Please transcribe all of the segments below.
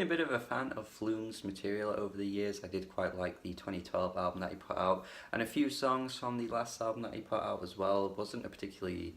been a bit of a fan of Flume's material over the years. I did quite like the 2012 album that he put out, and a few songs from the last album that he put out as well. It wasn't a particularly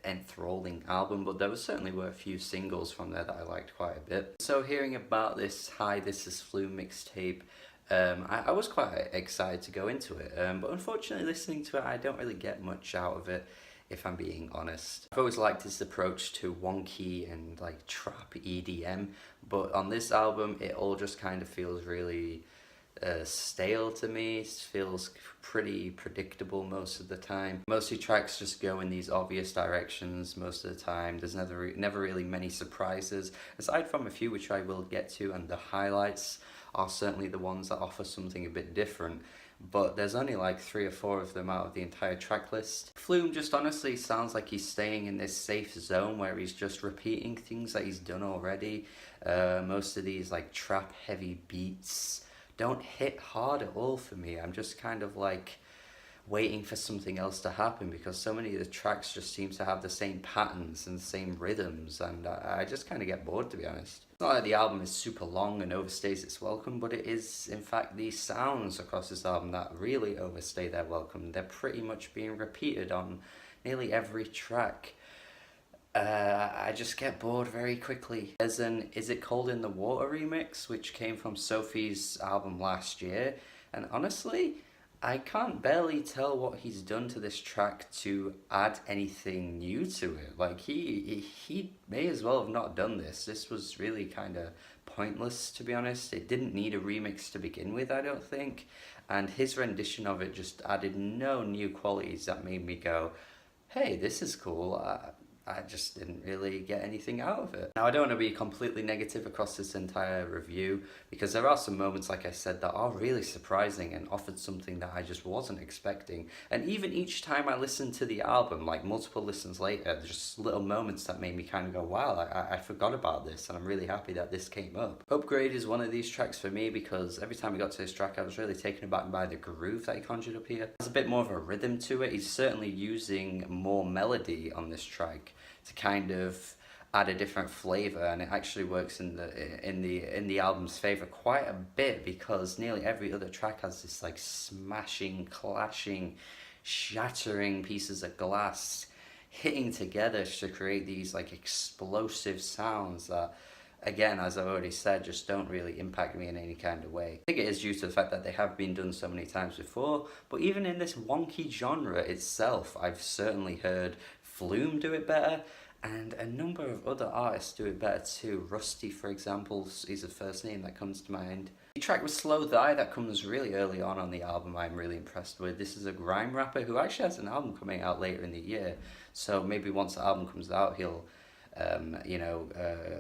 enthralling album, but there certainly were a few singles from there that I liked quite a bit. So hearing about this Hi, This Is Flume mixtape, I was quite excited to go into it, but unfortunately listening to it I don't really get much out of it, if I'm being honest. I've always liked his approach to wonky and like trap EDM, but on this album it all just kind of feels really stale to me. It feels pretty predictable most of the time. Mostly tracks just go in these obvious directions most of the time. There's never really many surprises, aside from a few which I will get to, and the highlights are certainly the ones that offer something a bit different. But there's only like 3 or 4 of them out of the entire track list. Flume just honestly sounds like he's staying in this safe zone where he's just repeating things that he's done already. Most of these like trap heavy beats don't hit hard at all for me. I'm just kind of like waiting for something else to happen, because so many of the tracks just seem to have the same patterns and the same rhythms, and I just kind of get bored, to be honest. It's not like the album is super long and overstays its welcome, but it is in fact the sounds across this album that really overstay their welcome. They're pretty much being repeated on nearly every track. I just get bored very quickly. There's an Is It Cold in the Water remix, which came from Sophie's album last year, and honestly, I can't barely tell what he's done to this track to add anything new to it. Like, he may as well have not done this. This was really kind of pointless, to be honest. It didn't need a remix to begin with, I don't think, and his rendition of it just added no new qualities that made me go, hey, this is cool. I just didn't really get anything out of it. Now, I don't want to be completely negative across this entire review, because there are some moments, like I said, that are really surprising and offered something that I just wasn't expecting. And even each time I listened to the album, like multiple listens later, there's just little moments that made me kind of go, wow, I forgot about this, and I'm really happy that this came up. Upgrade is one of these tracks for me, because every time I got to this track I was really taken aback by the groove that he conjured up here. There's a bit more of a rhythm to it. He's certainly using more melody on this track to kind of add a different flavor, and it actually works in the album's favor quite a bit, because nearly every other track has this like smashing, clashing, shattering pieces of glass hitting together to create these like explosive sounds that, again, as I've already said, just don't really impact me in any kind of way. I think it is due to the fact that they have been done so many times before, but even in this wonky genre itself, I've certainly heard Flume do it better, and a number of other artists do it better too. Rusty, for example, is the first name that comes to mind. The track with Slow Thigh that comes really early on the album I'm really impressed with. This is a grime rapper who actually has an album coming out later in the year, so maybe once the album comes out he'll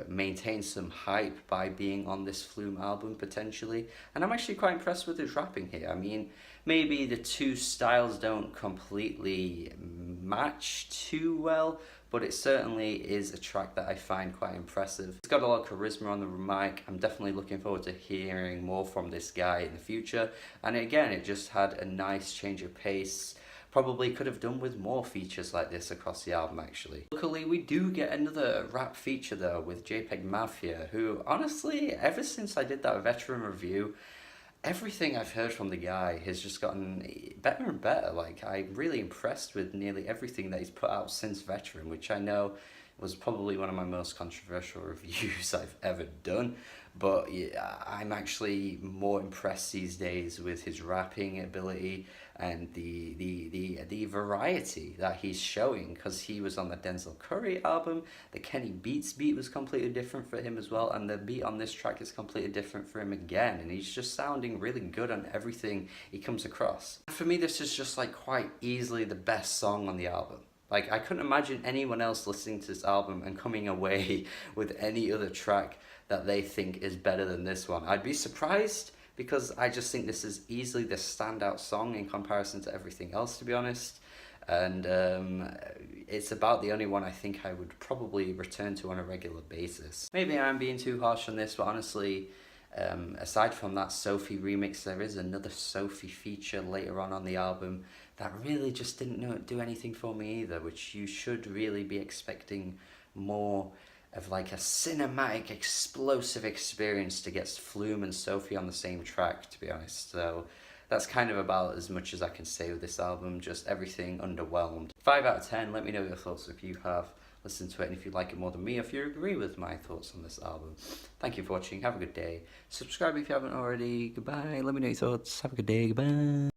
maintain some hype by being on this Flume album potentially, and I'm actually quite impressed with his rapping here. I mean, maybe the two styles don't completely match too well, but it certainly is a track that I find quite impressive. It's got a lot of charisma on the mic. I'm definitely looking forward to hearing more from this guy in the future, and again, it just had a nice change of pace. Probably could have done with more features like this across the album, actually. Luckily, we do get another rap feature though with JPEG Mafia, who honestly, ever since I did that veteran review, everything I've heard from the guy has just gotten better and better. Like, I'm really impressed with nearly everything that he's put out since Veteran, which I know was probably one of my most controversial reviews I've ever done. But yeah, I'm actually more impressed these days with his rapping ability and the variety that he's showing, because he was on the Denzel Curry album. The Kenny Beats beat was completely different for him as well, and the beat on this track is completely different for him again, and he's just sounding really good on everything he comes across. For me, this is just like quite easily the best song on the album. Like, I couldn't imagine anyone else listening to this album and coming away with any other track that they think is better than this one. I'd be surprised, because I just think this is easily the standout song in comparison to everything else, to be honest. And it's about the only one I think I would probably return to on a regular basis. Maybe I'm being too harsh on this, but honestly, aside from that Sophie remix, there is another Sophie feature later on the album that really just didn't do anything for me either, which you should really be expecting more of like a cinematic, explosive experience to get Flume and Sophie on the same track, to be honest. So that's kind of about as much as I can say with this album. Just everything underwhelmed. 5 out of 10. Let me know your thoughts if you have listened to it and if you like it more than me, if you agree with my thoughts on this album. Thank you for watching. Have a good day. Subscribe if you haven't already. Goodbye. Let me know your thoughts. Have a good day. Goodbye.